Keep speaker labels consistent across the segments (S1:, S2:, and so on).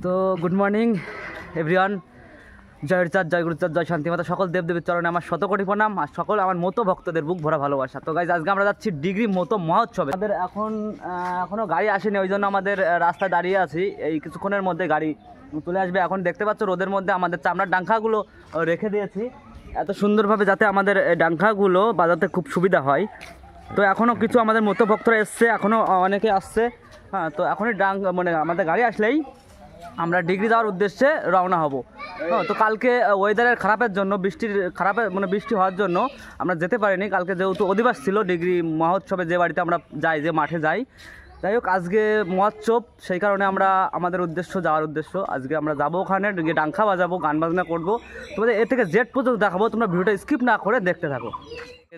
S1: তো good morning everyone, জয় হরিচাঁদ, জয় গুরুচাঁদ, জয় শান্তিমাতা, সকল দেবদেবীর চরণে আমার শতকোটি প্রণাম আর সকল আমার মতো ভক্তদের বুক ভরা ভালোবাসা। তো গাইজ আজকে আমরা যাচ্ছি ডিগ্রি মতো মহোৎসবে। আমাদের এখনও গাড়ি আসেনি, ওই জন্য আমাদের রাস্তায় দাঁড়িয়ে আছি। এই কিছুক্ষণের মধ্যে গাড়ি চলে আসবে। এখন দেখতে পাচ্ছ রোদের মধ্যে আমাদের চামড়ার ডাঙ্খাগুলো রেখে দিয়েছি এত সুন্দরভাবে যাতে আমাদের ডাঙ্খাগুলো বাজাতে খুব সুবিধা হয়। তো এখনও কিছু আমাদের মতো ভক্তরা এসছে, এখনও অনেকে আসছে। হ্যাঁ, তো এখনই মানে আমাদের গাড়ি আসলেই আমরা ডিগ্রি যাওয়ার উদ্দেশ্যে রওনা হব। তো কালকে ওয়েদারের খারাপের জন্য, বৃষ্টি হওয়ার জন্য আমরা যেতে পারিনি। কালকে যেহেতু অধিবাস ছিল ডিগ্রি মহোৎসবে, যে বাড়িতে আমরা যাই, যে মাঠে যাই, যাই হোক আজকে মহোৎসব, সেই কারণে আমরা আমাদের যাওয়ার উদ্দেশ্য আজকে আমরা যাবো, ওখানে গিয়ে ডাঙ্খা বাজাবো, গান বাজনা করবো। তোমাদের এ থেকে জেড পর্যন্ত দেখাবো, তোমরা ভিডিওটা স্কিপ না করে দেখতে থাকো।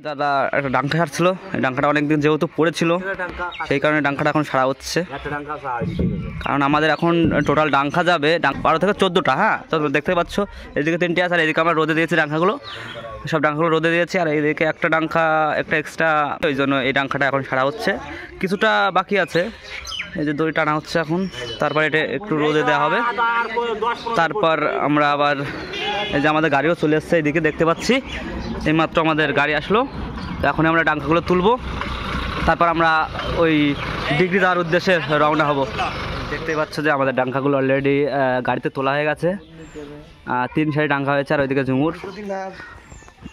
S1: দাদা একটা ডাঙ্কা ছাড়ছিল, এই ডাঙ্কাটা অনেকদিন যেহেতু পড়েছিল, সেই কারণে ডাঙ্কাটা এখন সারা হচ্ছে। কারণ আমাদের এখন টোটাল ডাঙ্কা যাবে 12 থেকে 14টা। হ্যাঁ, তো দেখতে পাচ্ছ এদিকে 3টে আছে, আর এদিকে আমরা রোদে দিয়েছি ডাঙ্কাগুলো, সব ডাঙ্কাগুলো রোদে দিয়েছি, আর এইদিকে একটা ডাঙ্কা একটা এক্সট্রা, ওই জন্য এই ডাঙ্কাটা এখন সারা হচ্ছে। কিছুটা বাকি আছে, এই যে দড়ি টানা হচ্ছে এখন, তারপর এটা একটু রোদে দেওয়া হবে। তারপর আমরা আবার এই যে আমাদের গাড়িও চলে এসছে, এইদিকে দেখতে পাচ্ছি এইমাত্র আমাদের গাড়ি আসলো। তো এখন আমরা ডাঙ্কাগুলো তুলবো, তারপর আমরা ওই ডিগ্রি যাওয়ার উদ্দেশ্যে রওনা হব। দেখতেই পাচ্ছ যে আমাদের ডাঙ্কাগুলো অলরেডি গাড়িতে তোলা হয়ে গেছে, 3 সারি ডাঙ্কা হয়েছে, আর ওইদিকে ঝুমুর।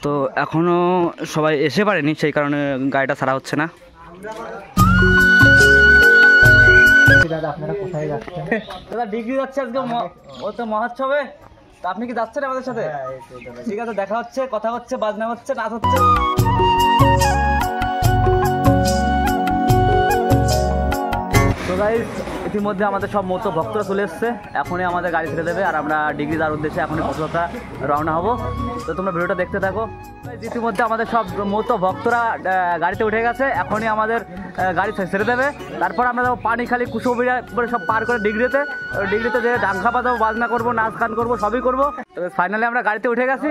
S1: তো এখনও সবাই এসে পারেনি, সেই কারণে গাড়িটা ছাড়া হচ্ছে না। দাদা আপনারা কোথায় যাচ্ছেন? দাদা ডিগ্রি যাচ্ছে আজকে মহোৎসবে, তো আপনি কি যাচ্ছেন আমাদের সাথে? ঠিক আছে, দেখা হচ্ছে, কথা হচ্ছে, বাজনা হচ্ছে, নাচ হচ্ছে। তো গাইস ইতিমধ্যে আমাদের সব মতো ভক্তরা চলে এসছে, এখনই আমাদের গাড়ি ছেড়ে দেবে, আর আমরা ডিগ্রি যাওয়ার উদ্দেশ্যে এখনই পথযাত্রা রওনা হব। তো তোমরা ভিডিওটা দেখতে থাকো। ইতিমধ্যে আমাদের সব মতো ভক্তরা গাড়িতে উঠে গেছে, এখনই আমাদের গাড়ি ছেড়ে দেবে। তারপর আমরা যাবো পানিখালি, কুশবিরা করে সব পার করে ডিগ্রিতে যে ডাঙ্কা বাজাবো, বাজনা করবো, নাচ গান করবো, সবই করবো। তবে ফাইনালি আমরা গাড়িতে উঠে গেছি।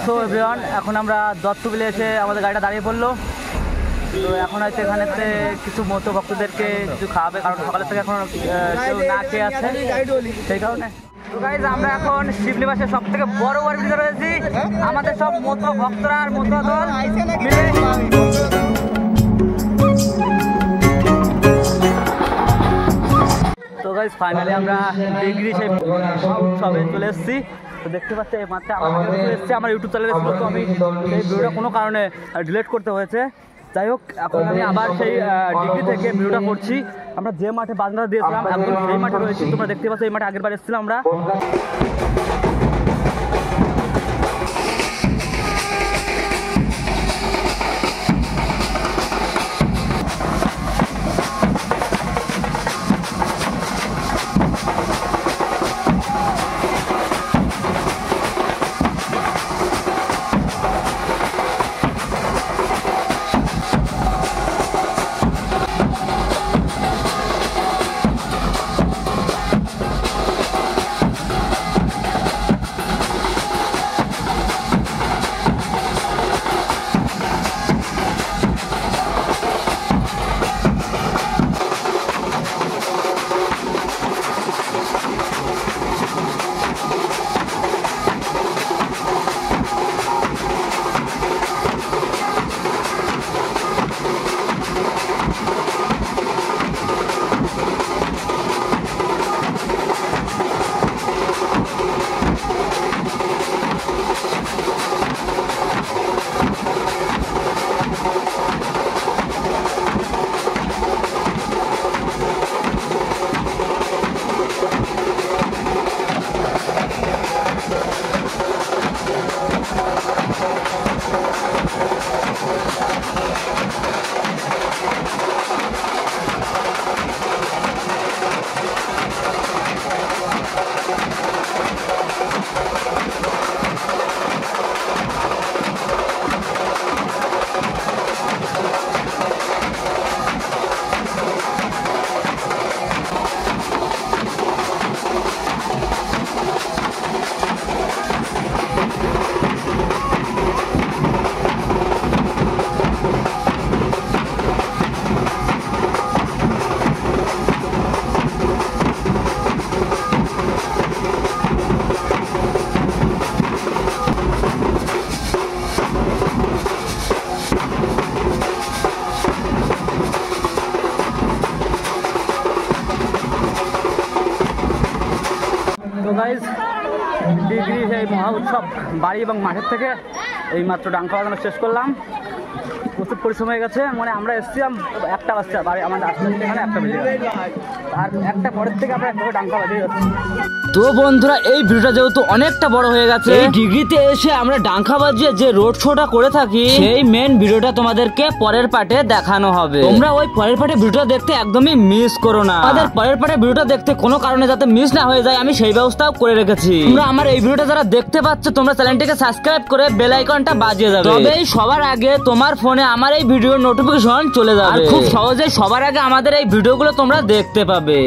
S1: তো এভরিওয়ান, এখন আমরা দত্তবিলে এসে আমাদের গাড়িটা দাঁড়িয়ে পড়লো। তো এখন হয়তো এখানেতে কিছু মতো ভক্তদেরকে কিছু খাওয়াবে, কারণ সকালের থেকে এখন কেউ না খেয়ে আছে, সেই কারণে। তো গাইজ আমরা এখন শিবনিবাসের সব থেকে বড় বাড়িতে রয়েছি, আমাদের সব মতো ভক্তরা আর মতো দল মিলে। তো গাইজ ফাইনালি আমরা ডিগ্রি সেই সবে চলে এসেছি। তো দেখতে পাচ্ছি এই মাত্র আমার ইউটিউব চ্যানেলে ছিল, তো আমি সেই ভিডিওটা কোনো কারণে ডিলিট করতে হয়েছে। যাই হোক, এখন আমি আবার সেই ডিগ্রি থেকে ভিডিওটা করছি। আমরা যে মাঠে বাজনা দিয়েছিলাম এখন সেই মাঠে রয়েছি, তোমরা দেখতে পাচ্ছ এই মাঠে আগের বার এসেছিলাম আমরা। তো গাইজ ডিগ্রি এই মহা উৎসব বাড়ি এবং মাঠের থেকে এই মাত্র ডাঙ্কা বাজানো শেষ করলাম। প্রচুর পরিশ্রম হয়ে গেছে, মানে আমরা এসেছিলাম 1টা বাজছে, বাড়ি আমাদের আসতে এখানে 1টা বেজে গেছে, আর 1টা পরের থেকে আমরা একভাবে ডাঙ্কা বাজিয়ে যাচ্ছি। তো বন্ধুরা এই ভিডিওটা যেহেতু অনেকটা বড় হয়ে গেছে, এই ডিগ্রিতে এসে আমরা ডাঙ্কা বাজিয়ে যে রোড শোটা করে থাকি সেই মেন ভিডিওটা তোমাদেরকে পরের পার্টে দেখানো হবে। তোমরা ওই পরের পার্টে ভিডিওটা দেখতে একদমই মিস করো না। আমাদের পরের পার্টে ভিডিওটা দেখতে কোনো কারণে যাতে মিস না হয়ে যায় আমি সেই ব্যবস্থাও করে রেখেছি। তোমরা আমার এই ভিডিওটা যারা দেখতে পাচ্ছ তোমরা চ্যানেলটিকে সাবস্ক্রাইব করে বেল আইকনটা বাজিয়ে যাবে, তবেই সবার আগে তোমার ফোনে আমার এই ভিডিওর নোটিফিকেশন চলে যাবে। আর খুব সহজে সবার আগে আমাদের এই ভিডিওগুলো তোমরা দেখতে পাবে।